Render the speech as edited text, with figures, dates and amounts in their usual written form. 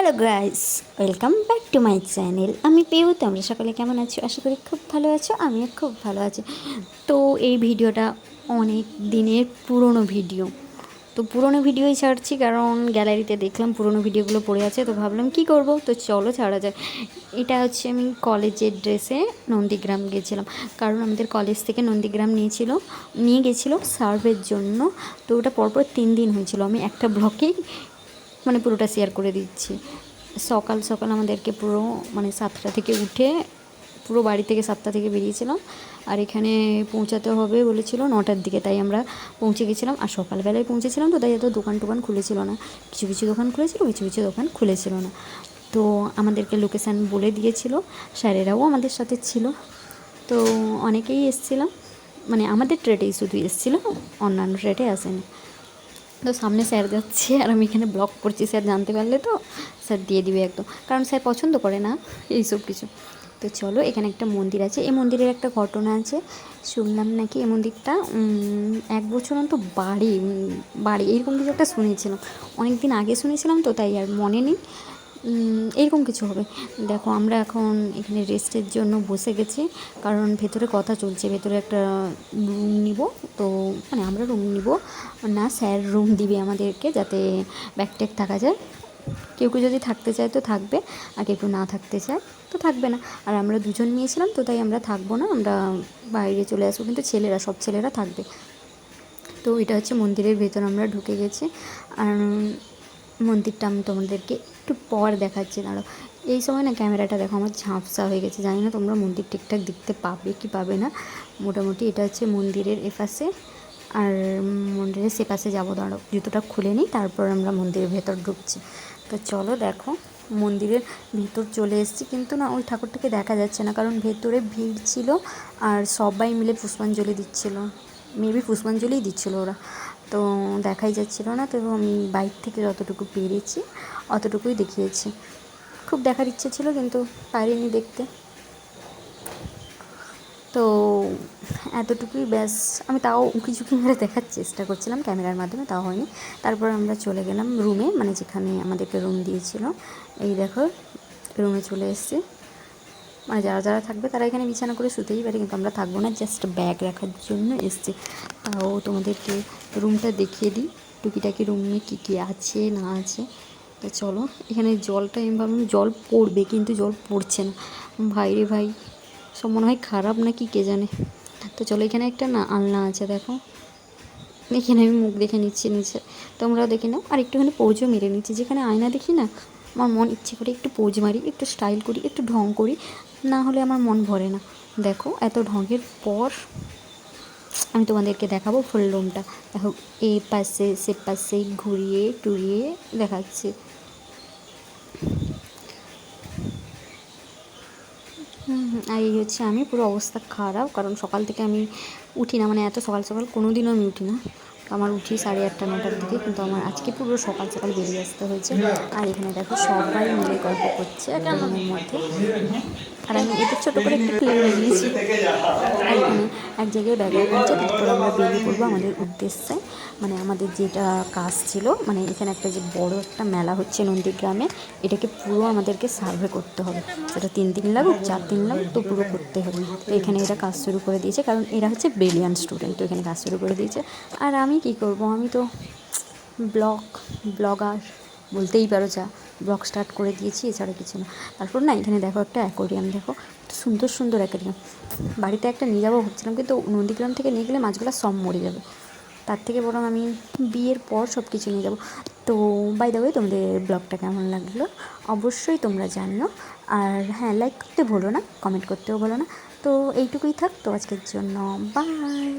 Hello guys, welcome back to my channel. আমি পেউ। তোমরা সকলে কেমন আছো? আশা করি খুব ভালো আছো। আমিও খুব ভালো আছি। তো এই ভিডিওটা অনেক দিনের পুরনো ভিডিও, তো পুরনো ভিডিওই ছাড়ছি কারণ গ্যালারিতে দেখলাম পুরনো ভিডিওগুলো পড়ে আছে, তো ভাবলাম কি করব, তো চলো ছাড়া যায়। এটা হচ্ছে আমি কলেজের ড্রেসে নন্দীগ্রাম গেছিলাম, কারণ আমাদের কলেজ থেকে নন্দীগ্রাম নিয়ে গেছিলো সার্ভের জন্য। তো ওটা পরপর 3 দিন হয়েছিল। আমি একটা ব্লকেই পুরোটা শেয়ার করে দিচ্ছি। সকাল সকাল আমাদেরকে পুরো 7টা থেকে উঠে পুরো বাড়ি থেকে 7টা থেকে বেরিয়েছিলাম, আর এখানে পৌঁছাতে হবে বলেছিল 9টার দিকে, তাই আমরা পৌঁছে গেছিলাম। আর সকালবেলায় পৌঁছেছিলাম, তো তাই এত দোকান টোকান খুলেছিল না। কিছু কিছু দোকান খুলেছিল, কিছু কিছু দোকান খুলেছিল না। তো আমাদেরকে লোকেশান বলে দিয়েছিল, স্যারেরাও আমাদের সাথে ছিল। তো অনেকেই এসেছিলাম, আমাদের ট্রেডেই শুধু এসেছিলো, অন্যান্য ট্রেডে আসেনি। তো সামনে স্যার যাচ্ছে আর আমি এখানে ব্লগ করছি। স্যার জানতে পারলে তো স্যার দিয়ে দিবে একদম, কারণ স্যার পছন্দ করে না এইসব কিছু। তো চলো, এখানে একটা মন্দির আছে। এই মন্দিরের একটা ঘটনা আছে। শুনলাম নাকি এই মন্দিরটা 1 বছর অন্তর বাড়ি এরকম কিছু একটা শুনেছিলাম। অনেক দিন আগে শুনেছিলাম, তো তাই আর মনে নেই। এরকম কিছু হবে। দেখো, আমরা এখন এখানে রেস্টের জন্য বসে গেছি, কারণ ভেতরে কথা চলছে। ভেতরে একটা রুম নিব, তো আমরা রুম নিব না, স্যার রুম দিবে আমাদেরকে, যাতে ব্যাগ ট্যাগ থাকা যায়। কেউ কেউ যদি থাকতে চায় তো থাকবে, আর কেউ কেউ না থাকতে চায় তো থাকবে না। আর আমরা দুজন নিয়েছিলাম, তো তাই আমরা থাকবো না, আমরা বাইরে চলে আসবো। কিন্তু সব ছেলেরা থাকবে। তো এটা হচ্ছে মন্দিরের ভেতর, আমরা ঢুকে গেছি। আর মন্দিরটা আমি তোমাদেরকে একটু পর দেখাচ্ছি, দাঁড়াও। এই সময় না ক্যামেরাটা দেখো আমার ঝাপসা হয়ে গেছে, জানি না তোমরা মন্দির ঠিকঠাক দেখতে পাবে কি পাবে না। মোটামুটি এটা হচ্ছে মন্দিরের এপাশে, আর মন্দিরের সে পাশে যাবো। দাঁড়াও, জুতোটা খুলে নিই, তারপর আমরা মন্দিরের ভেতর ঢুকছি। তো চলো, দেখো মন্দিরের ভিতর চলে এসেছি, কিন্তু না ওই ঠাকুরটাকে দেখা যাচ্ছে না, কারণ ভেতরে ভিড় ছিল আর সবাই মিলে পুষ্পাঞ্জলি দিচ্ছিলো। মেবি পুষ্পাঞ্জলিই দিচ্ছিলো ওরা, তো দেখাই যাচ্ছিলো না। তো আমি বাইক থেকে যতটুকু পেরেছি অতটুকুই দেখিয়েছি। খুব দেখার ইচ্ছে ছিল কিন্তু পারিনি দেখতে, তো এতটুকুই ব্যাস। আমি তাও কিছু মেরে দেখার চেষ্টা করছিলাম ক্যামেরার মাধ্যমে, তাও হয়নি। তারপর আমরা চলে গেলাম রুমে, যেখানে আমাদেরকে রুম দিয়েছিল। এই দেখো, রুমে চলে এসেছি। যারা যারা থাকবে তারা এখানে বিছানা করে শুতেই পারে, কিন্তু আমরা থাকবো না, জাস্ট ব্যাগ রাখার জন্য এসেছি। তাও তোমাদেরকে রুমটা দেখিয়ে দিই, টুকিটাকি রুমে কী কী আছে না আছে। তো চলো, এখানে জলটা আমি ভাবলাম জল পড়বে, কিন্তু জল পড়ছে না। ভাই রে ভাই, সব মনে হয় খারাপ না কি কে জানে। তো চলো, এখানে একটা না আলনা আছে, দেখো। এখানে আমি মুখ দেখে নিচ্ছি নিচে, তোমরাও দেখে নাও। আর একটুখানি পোজও মেরে নিচ্ছি, যেখানে আয়না দেখি না, আমার মন ইচ্ছে করে একটু পোজ মারি, একটু স্টাইল করি, একটু ঢং করি, না হলে আমার মন ভরে না। দেখো, এত ঢঙের পর আমি তোমাদেরকে দেখাবো ফুল রুমটা। দেখো, এই পাশে সে পাশে ঘুরিয়ে টুরিয়ে দেখাচ্ছি। আর এই হচ্ছে আমি, পুরো অবস্থা খারাপ, কারণ সকাল থেকে আমি উঠি না, এত সকাল সকাল কোনো দিনও আমি উঠি না। আমার উঠি 8:30 9টার দিকে, কিন্তু আমার আজকে পুরো সকাল সকাল বেরিয়ে আসতে হয়েছে। আর এখানে দেখো সবাই মিলে গল্প করছে একটা রুমের মধ্যে, আর আমি এদের ছোটো করে একটা ক্লিপ নিয়েছি। আর এখানে এক জায়গায় ব্যাগ রাখা হচ্ছে, তারপর আমরা বেরিয়ে পড়বো আমাদের উদ্দেশ্যে। আমাদের যেটা কাজ ছিল, এখানে একটা যে বড় একটা মেলা হচ্ছে নন্দীগ্রামে, এটাকে পুরো আমাদেরকে সার্ভে করতে হবে। সেটা 3 দিন লাগুক 4 দিন লাগুক, তো পুরো করতে হবে। তো এখানে এরা কাজ শুরু করে দিয়েছে, কারণ এরা হচ্ছে ব্রিলিয়ান্ট স্টুডেন্ট, তো এখানে কাজ শুরু করে দিয়েছে। আর আমি কি করব, আমি তো ব্লগার বলতেই পারো, যা ব্লগ স্টার্ট করে দিয়েছি, এছাড়া কিছু না। তারপর না এখানে দেখো একটা অ্যাকোরিয়াম, দেখো সুন্দর সুন্দর অ্যাকোরিয়াম। বাড়িতে একটা নিয়ে যাবো ভাবছিলাম, কিন্তু নন্দীগ্রাম থেকে নিয়ে গেলে মাছগুলো সব মরে যাবে। তার থেকে বরং আমি বিয়ের পর সব কিছু নিয়ে যাবো। তো বাই দ্য ওয়ে, তোমাদের ব্লগটা কেমন লাগলো অবশ্যই তোমরা জানিও। আর হ্যাঁ, লাইক করতে ভুলো না, কমেন্ট করতেও ভুলো না। তো এইটুকুই থাক তো আজকের জন্য, বাই।